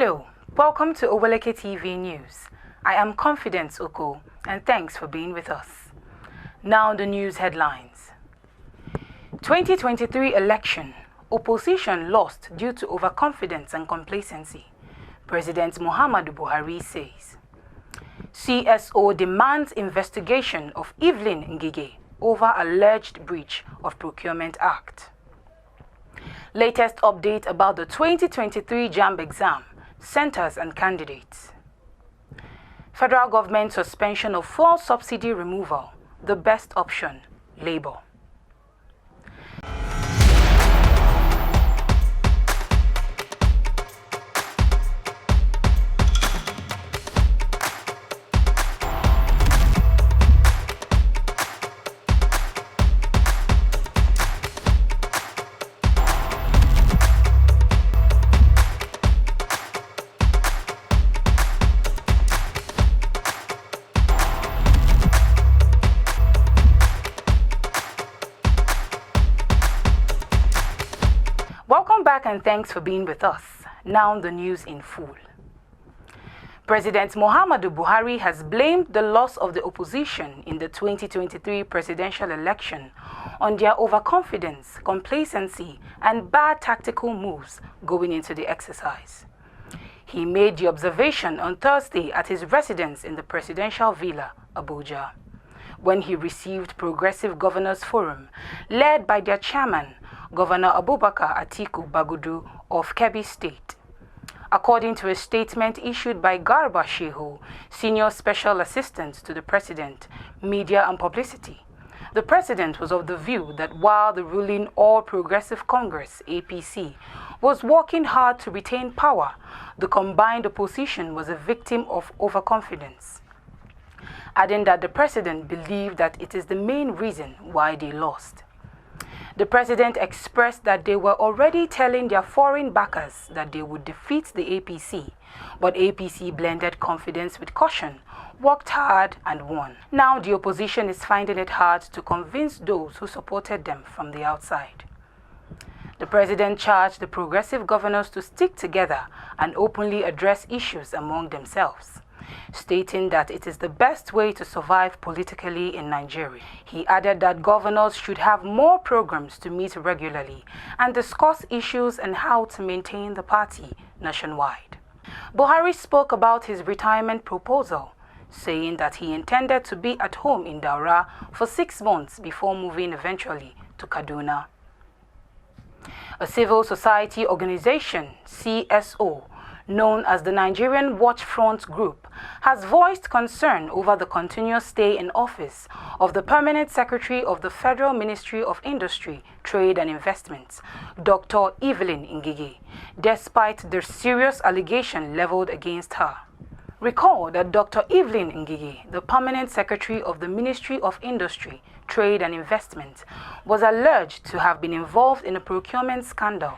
Hello, welcome to Oweleke TV News. I am Confidence Oko, and thanks for being with us. Now the news headlines. 2023 election. Opposition lost due to overconfidence and complacency. President Muhammadu Buhari says. CSO demands investigation of Evelyn Ngige over alleged breach of Procurement Act. Latest update about the 2023 JAMB exam, centers and candidates. Federal government suspension of fuel subsidy removal, the best option, Labour. Welcome back and thanks for being with us. Now the news in full. President Muhammadu Buhari has blamed the loss of the opposition in the 2023 presidential election on their overconfidence, complacency, and bad tactical moves going into the exercise. He made the observation on Thursday at his residence in the Presidential Villa, Abuja, when he received Progressive Governors Forum, led by their chairman, Governor Abubakar Atiku Bagudu of Kebbi State. According to a statement issued by Garba Shehu, Senior Special Assistant to the President, Media and Publicity, the President was of the view that while the ruling All Progressive Congress, APC, was working hard to retain power, the combined opposition was a victim of overconfidence, adding that the President believed that it is the main reason why they lost. The President expressed that they were already telling their foreign backers that they would defeat the APC, but APC blended confidence with caution, worked hard and won. Now the opposition is finding it hard to convince those who supported them from the outside. The President charged the progressive governors to stick together and openly address issues among themselves, stating that it is the best way to survive politically in Nigeria. He added that governors should have more programs to meet regularly and discuss issues and how to maintain the party nationwide. Buhari spoke about his retirement proposal, saying that he intended to be at home in Daura for 6 months before moving eventually to Kaduna. A civil society organization, CSO, known as the Nigerian Watch Front Group, has voiced concern over the continuous stay in office of the Permanent Secretary of the Federal Ministry of Industry, Trade and Investments, Dr. Evelyn Ngige, despite the serious allegation leveled against her. Recall that Dr. Evelyn Ngige, the Permanent Secretary of the Ministry of Industry, Trade and Investment, was alleged to have been involved in a procurement scandal,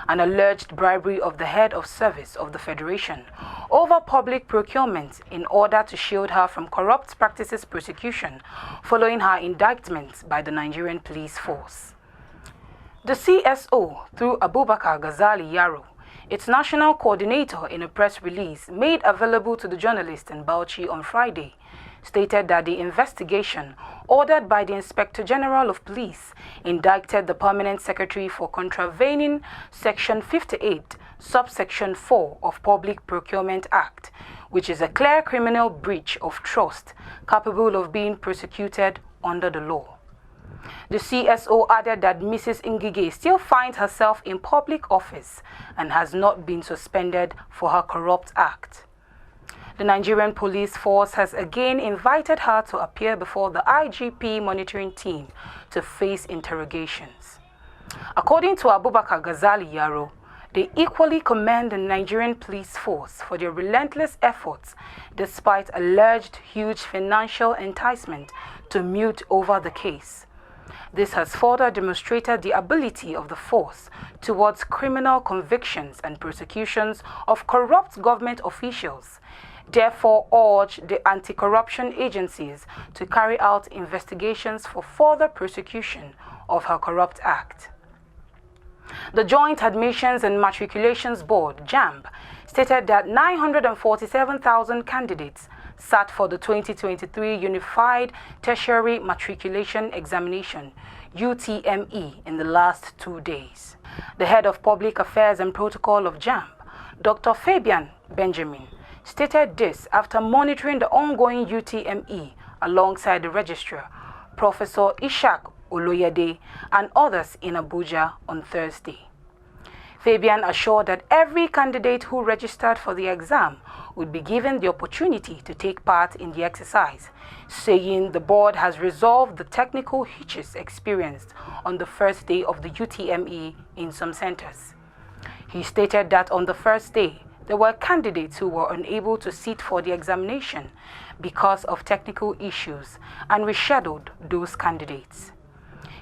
an alleged bribery of the head of service of the Federation over public procurement in order to shield her from corrupt practices prosecution following her indictment by the Nigerian police force. The CSO, through Abubakar Ghazali Yaro, its national coordinator, in a press release made available to the journalist in Bauchi on Friday, stated that the investigation ordered by the Inspector General of Police indicted the Permanent Secretary for contravening Section 58, Subsection 4 of Public Procurement Act, which is a clear criminal breach of trust capable of being prosecuted under the law. The CSO added that Mrs. Ngige still finds herself in public office and has not been suspended for her corrupt act. The Nigerian police force has again invited her to appear before the IGP monitoring team to face interrogations. According to Abubakar Ghazali Yaro, they equally commend the Nigerian police force for their relentless efforts despite alleged huge financial enticement to mute over the case. This has further demonstrated the ability of the force towards criminal convictions and prosecutions of corrupt government officials. Therefore, urge the anti-corruption agencies to carry out investigations for further prosecution of her corrupt act. The Joint Admissions and Matriculations Board, JAMB, stated that 947,000 candidates sat for the 2023 Unified Tertiary Matriculation Examination, UTME, in the last 2 days. The head of Public Affairs and Protocol of JAMB, Dr. Fabian Benjamin, stated this after monitoring the ongoing UTME alongside the registrar, Professor Ishak Oloyede, and others in Abuja on Thursday. Fabian assured that every candidate who registered for the exam would be given the opportunity to take part in the exercise, saying the board has resolved the technical hitches experienced on the first day of the UTME in some centers. He stated that on the first day, there were candidates who were unable to sit for the examination because of technical issues and rescheduled those candidates.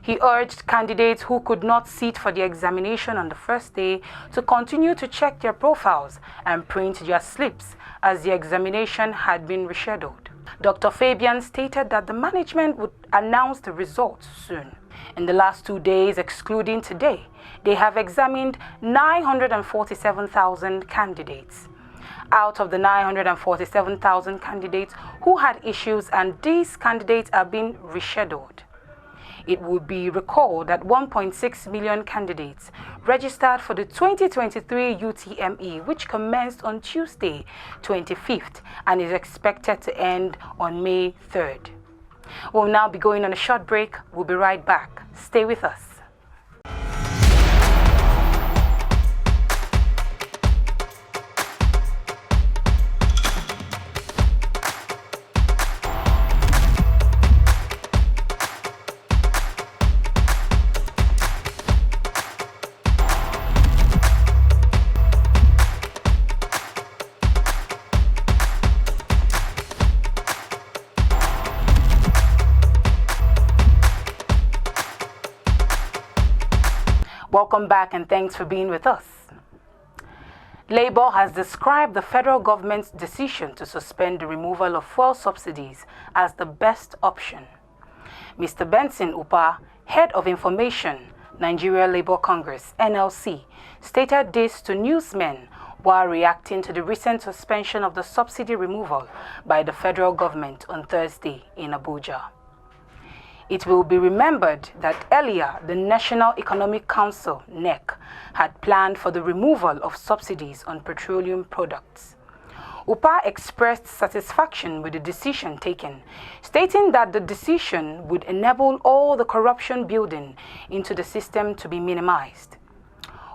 He urged candidates who could not sit for the examination on the first day to continue to check their profiles and print their slips as the examination had been rescheduled. Dr. Fabian stated that the management would announce the results soon. In the last 2 days, excluding today, they have examined 947,000 candidates. Out of the 947,000 candidates who had issues, and these candidates are being rescheduled. It would be recalled that 1.6 million candidates registered for the 2023 UTME, which commenced on Tuesday, 25th, and is expected to end on May 3rd. We'll now be going on a short break. We'll be right back. Stay with us. Welcome back and thanks for being with us. Labour has described the federal government's decision to suspend the removal of fuel subsidies as the best option. Mr. Benson Upah, head of information, Nigeria Labour Congress, NLC, stated this to newsmen while reacting to the recent suspension of the subsidy removal by the federal government on Thursday in Abuja. It will be remembered that earlier the National Economic Council, NEC, had planned for the removal of subsidies on petroleum products. Upah expressed satisfaction with the decision taken, stating that the decision would enable all the corruption building into the system to be minimized.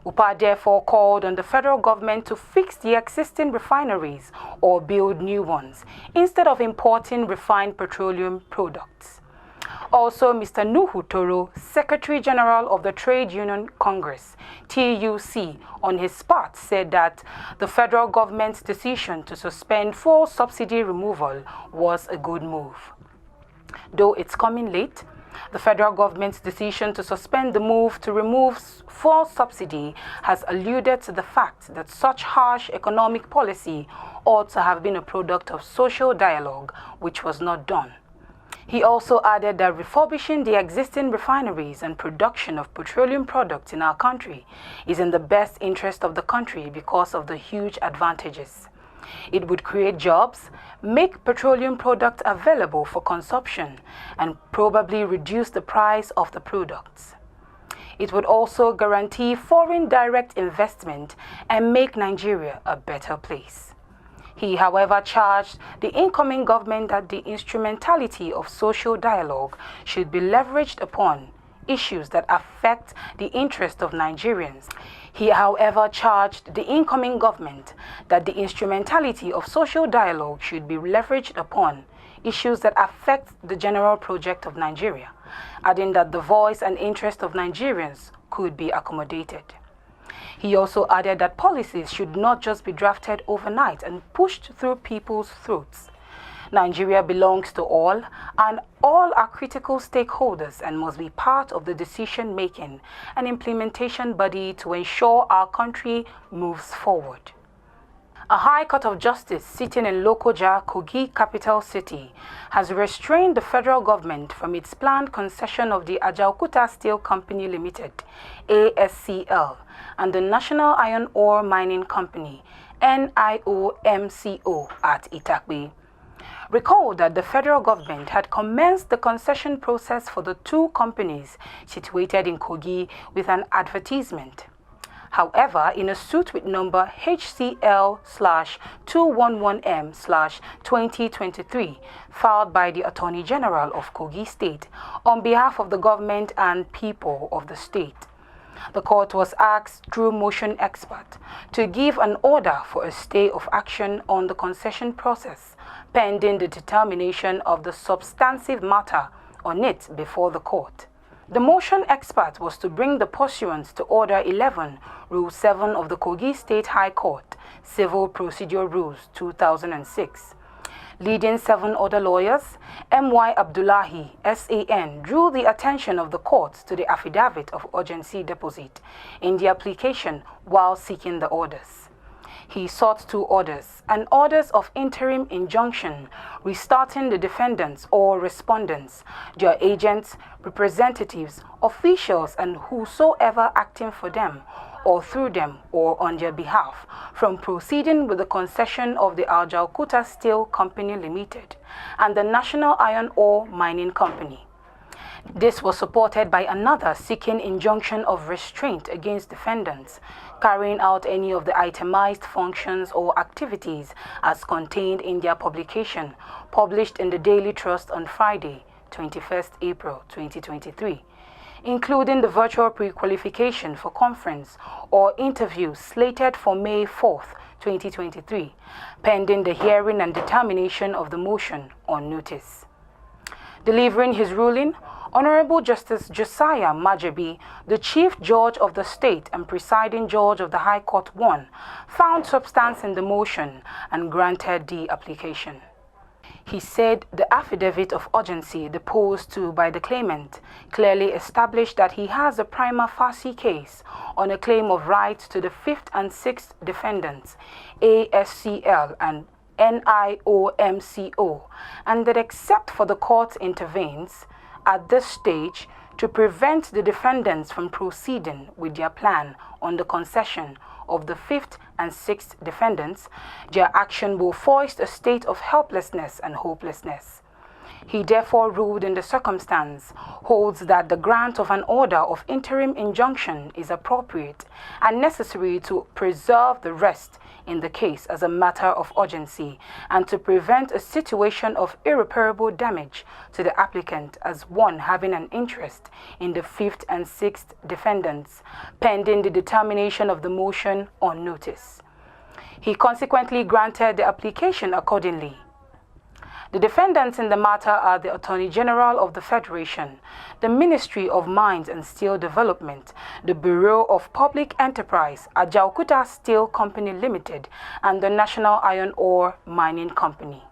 Upah therefore called on the federal government to fix the existing refineries or build new ones, instead of importing refined petroleum products. Also, Mr. Nuhu Toro, Secretary General of the Trade Union Congress, TUC, on his part said that the federal government's decision to suspend fuel subsidy removal was a good move. Though it's coming late, the federal government's decision to suspend the move to remove fuel subsidy has alluded to the fact that such harsh economic policy ought to have been a product of social dialogue, which was not done. He also added that refurbishing the existing refineries and production of petroleum products in our country is in the best interest of the country because of the huge advantages. It would create jobs, make petroleum products available for consumption, and probably reduce the price of the products. It would also guarantee foreign direct investment and make Nigeria a better place. He, however, charged the incoming government that the instrumentality of social dialogue should be leveraged upon issues that affect the interest of Nigerians. He, however, charged the incoming government that the instrumentality of social dialogue should be leveraged upon issues that affect the general project of Nigeria, adding that the voice and interest of Nigerians could be accommodated. He also added that policies should not just be drafted overnight and pushed through people's throats. Nigeria belongs to all, and all are critical stakeholders and must be part of the decision-making and implementation body to ensure our country moves forward. A High Court of Justice sitting in Lokoja, Kogi capital city, has restrained the federal government from its planned concession of the Ajaokuta Steel Company Limited, ASCL, and the National Iron Ore Mining Company, NIOMCO, at Itakpe. Recall that the federal government had commenced the concession process for the two companies situated in Kogi with an advertisement. However, in a suit with number HCL/211M/2023 filed by the Attorney General of Kogi State on behalf of the government and people of the state, the court was asked through motion expert to give an order for a stay of action on the concession process pending the determination of the substantive matter on it before the court. The motion expert was to bring the pursuant to Order 11, Rule 7 of the Kogi State High Court, Civil Procedure Rules 2006. Leading 7 other lawyers, M.Y. Abdullahi, SAN, drew the attention of the court to the affidavit of urgency deposit in the application while seeking the orders. He sought 2 orders, and orders of interim injunction restarting the defendants or respondents, their agents, representatives, officials, and whosoever acting for them or through them or on their behalf from proceeding with the concession of the Ajaokuta Steel Company Limited and the National Iron Ore Mining Company. This was supported by another seeking injunction of restraint against defendants carrying out any of the itemized functions or activities as contained in their publication published in the Daily Trust on Friday, 21st April 2023, including the virtual pre-qualification for conference or interview slated for May 4th, 2023, pending the hearing and determination of the motion on notice. Delivering his ruling, Honorable Justice Josiah Majabi, the Chief Judge of the State and Presiding Judge of the High Court 1, found substance in the motion and granted the application. He said the affidavit of urgency deposed to by the claimant clearly established that he has a prima facie case on a claim of right to the 5th and 6th defendants, ASCL and NIOMCO, and that except for the court intervenes at this stage to prevent the defendants from proceeding with their plan on the concession of the 5th and 6th defendants, their action will foist a state of helplessness and hopelessness. He therefore ruled in the circumstance, holds that the grant of an order of interim injunction is appropriate and necessary to preserve the rest in the case as a matter of urgency and to prevent a situation of irreparable damage to the applicant as one having an interest in the 5th and 6th defendants, pending the determination of the motion on notice. He consequently granted the application accordingly. The defendants in the matter are the Attorney General of the Federation, the Ministry of Mines and Steel Development, the Bureau of Public Enterprise, Ajaokuta Steel Company Limited, and the National Iron Ore Mining Company.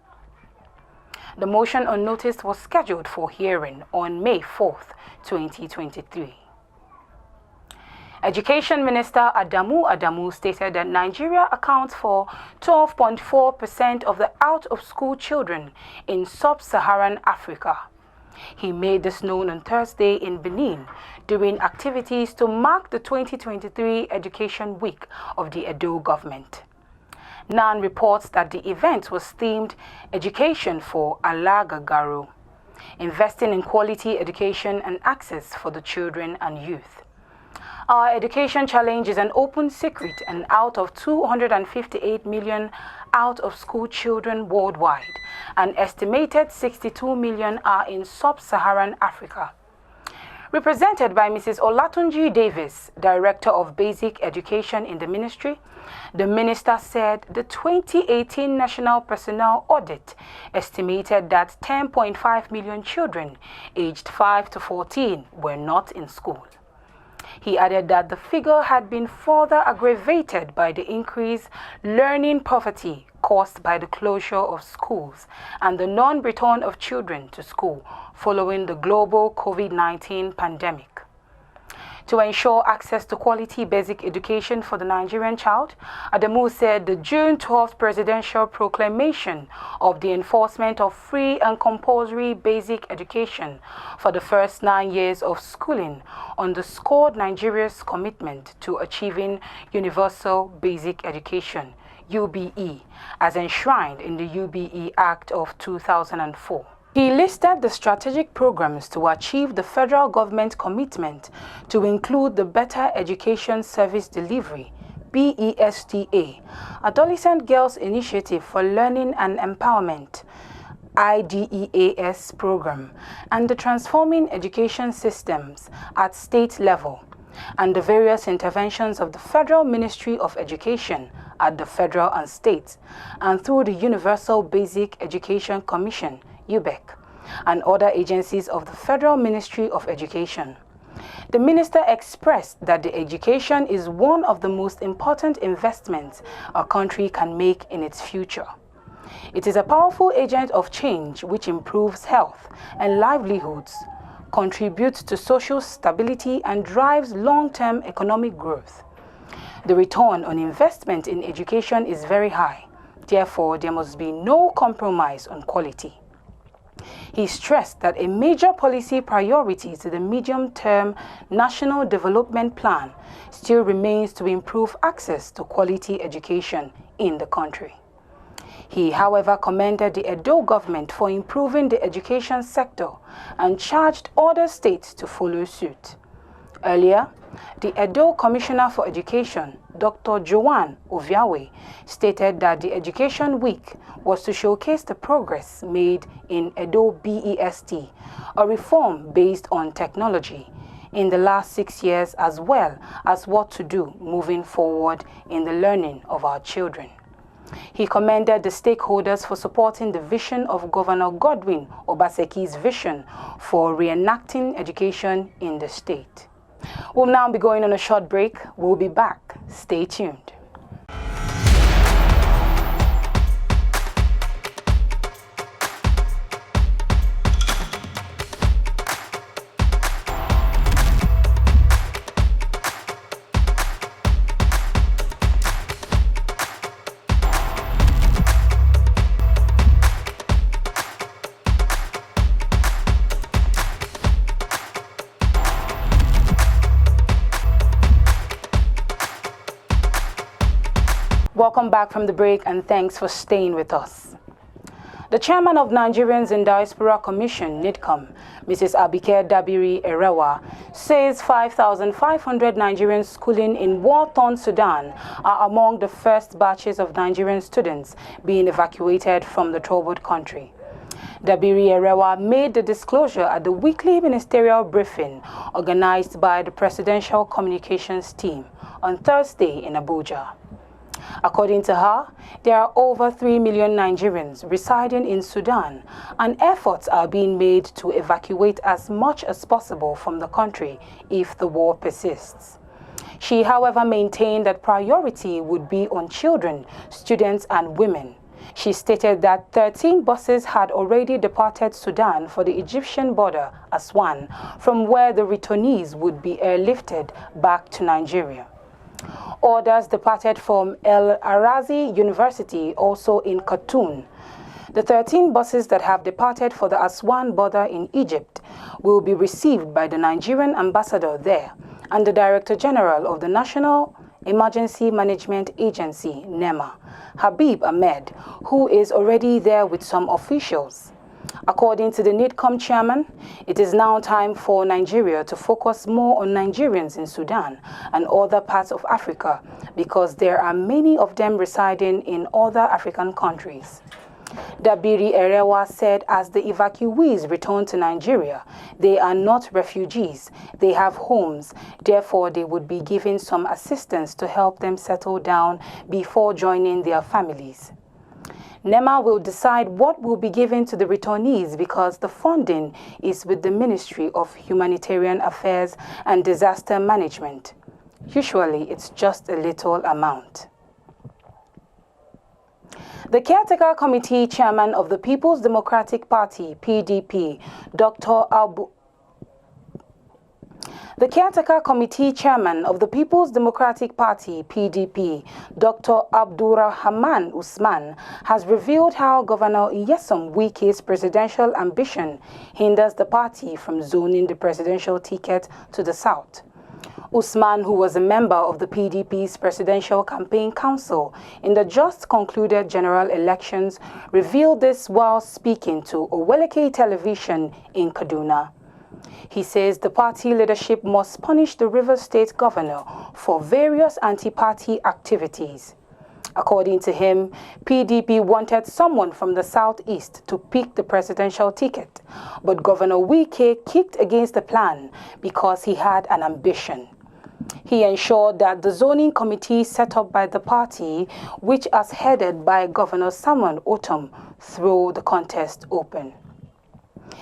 The motion on notice was scheduled for hearing on May 4th, 2023. Education Minister Adamu stated that Nigeria accounts for 12.4% of the out-of-school children in sub-Saharan Africa. He made this known on Thursday in Benin during activities to mark the 2023 Education Week of the Edo government. NAN reports that the event was themed Education for Alagagaru, investing in quality education and access for the children and youth. Our education challenge is an open secret, and out of 258 million out-of-school children worldwide, an estimated 62 million are in sub-Saharan Africa. Represented by Mrs. Olatunji Davis, Director of Basic Education in the ministry, the minister said the 2018 National Personnel Audit estimated that 10.5 million children aged 5 to 14 were not in school. He added that the figure had been further aggravated by the increased learning poverty caused by the closure of schools and the non-return of children to school following the global COVID-19 pandemic. to ensure access to quality basic education for the Nigerian child. Adamu said the June 12th presidential proclamation of the enforcement of free and compulsory basic education for the first 9 years of schooling underscored Nigeria's commitment to achieving universal basic education, UBE, as enshrined in the UBE Act of 2004. He listed the strategic programs to achieve the federal government commitment to include the Better Education Service Delivery, BESTA, Adolescent Girls Initiative for Learning and Empowerment, IDEAS program, and the Transforming Education Systems at state level, and the various interventions of the Federal Ministry of Education at the federal and state, and through the Universal Basic Education Commission, UBEC, and other agencies of the Federal Ministry of Education. The minister expressed that the education is one of the most important investments a country can make in its future. It is a powerful agent of change which improves health and livelihoods, contributes to social stability, and drives long-term economic growth. The return on investment in education is very high. Therefore, there must be no compromise on quality. He stressed that a major policy priority to the medium-term National Development Plan still remains to improve access to quality education in the country. He, however, commended the Edo government for improving the education sector and charged other states to follow suit. Earlier, the Edo Commissioner for Education, Dr. Joanne Oviawe, stated that the Education Week was to showcase the progress made in Edo BEST, a reform based on technology, in the last 6 years, as well as what to do moving forward in the learning of our children. He commended the stakeholders for supporting the vision of Governor Godwin Obaseki's vision for reenacting education in the state. We'll now be going on a short break. We'll be back. Stay tuned. Welcome back from the break, and thanks for staying with us. The chairman of Nigerians in Diaspora Commission, NIDCOM, Mrs. Abike Dabiri Erewa, says 5,500 Nigerians schooling in war-torn Sudan are among the first batches of Nigerian students being evacuated from the troubled country. Dabiri Erewa made the disclosure at the weekly ministerial briefing organized by the Presidential Communications Team on Thursday in Abuja. According to her, there are over 3 million Nigerians residing in Sudan, and efforts are being made to evacuate as much as possible from the country if the war persists. She, however, maintained that priority would be on children, students, and women. She stated that 13 buses had already departed Sudan for the Egyptian border, Aswan, from where the returnees would be airlifted back to Nigeria. Others departed from El Arazi University, also in Khartoum. The 13 buses that have departed for the Aswan border in Egypt will be received by the Nigerian ambassador there and the Director General of the National Emergency Management Agency, NEMA, Habib Ahmed, who is already there with some officials. According to the NIDCOM chairman, it is now time for Nigeria to focus more on Nigerians in Sudan and other parts of Africa because there are many of them residing in other African countries. Dabiri Erewa said as the evacuees return to Nigeria, they are not refugees, they have homes, therefore they would be given some assistance to help them settle down before joining their families. NEMA will decide what will be given to the returnees because the funding is with the Ministry of Humanitarian Affairs and Disaster Management. Usually, it's just a little amount. The Caretaker Committee Chairman of the People's Democratic Party, PDP, Dr. The Caretaker Committee Chairman of the People's Democratic Party, PDP, Dr. Abdurrahman Usman, has revealed how Governor Nyesom Wike's presidential ambition hinders the party from zoning the presidential ticket to the south. Usman, who was a member of the PDP's Presidential Campaign Council in the just concluded general elections, revealed this while speaking to Oweleke Television in Kaduna. He says the party leadership must punish the Rivers State governor for various anti-party activities. According to him, PDP wanted someone from the southeast to pick the presidential ticket, but Governor Wike kicked against the plan because he had an ambition. He ensured that the zoning committee set up by the party, which is headed by Governor Samuel Otom, throw the contest open.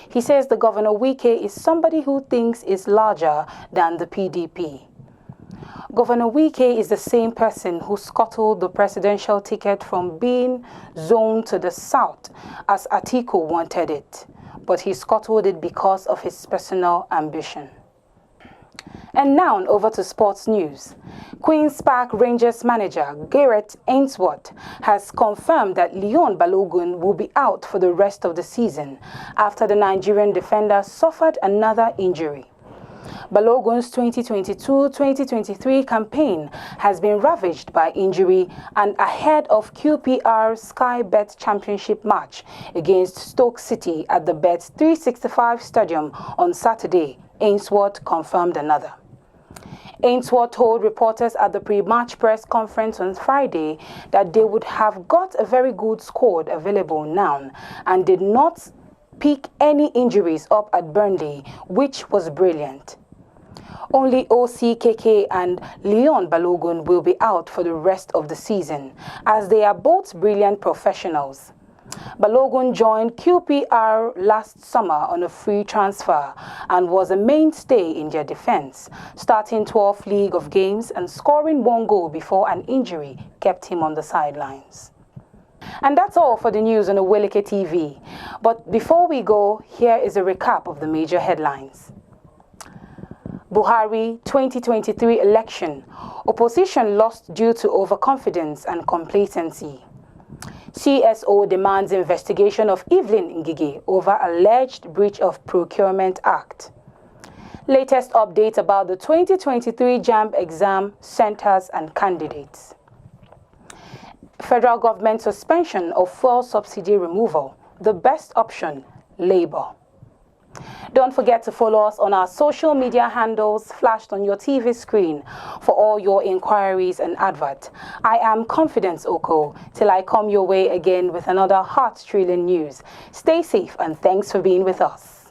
He says the Governor Wike is somebody who thinks is larger than the PDP. Governor Wike is the same person who scuttled the presidential ticket from being zoned to the south as Atiku wanted it, but he scuttled it because of his personal ambition. And now over to sports news. Queen's Park Rangers manager Gareth Ainsworth has confirmed that Leon Balogun will be out for the rest of the season after the Nigerian defender suffered another injury. Balogun's 2022-2023 campaign has been ravaged by injury, and ahead of QPR Sky Bet Championship match against Stoke City at the Bet 365 Stadium on Saturday, Ainsworth confirmed another. Ainsworth told reporters at the pre-match press conference on Friday that they would have got a very good squad available now and did not pick any injuries up at Burnley, which was brilliant. Only OCKK and Leon Balogun will be out for the rest of the season, as they are both brilliant professionals. Balogun joined QPR last summer on a free transfer and was a mainstay in their defense, starting 12 league of games and scoring 1 goal before an injury kept him on the sidelines. And that's all for the news on Oweleke TV. But before we go, here is a recap of the major headlines. Buhari 2023 election. Opposition lost due to overconfidence and complacency. CSO demands investigation of Evelyn Ngige over alleged breach of Procurement Act. Latest update about the 2023 JAMB exam centers and candidates. Federal government suspension of fuel subsidy removal. The best option, Labour. Don't forget to follow us on our social media handles flashed on your TV screen for all your inquiries and advert. I am Confidence Oko till I come your way again with another heart-thrilling news. Stay safe and thanks for being with us.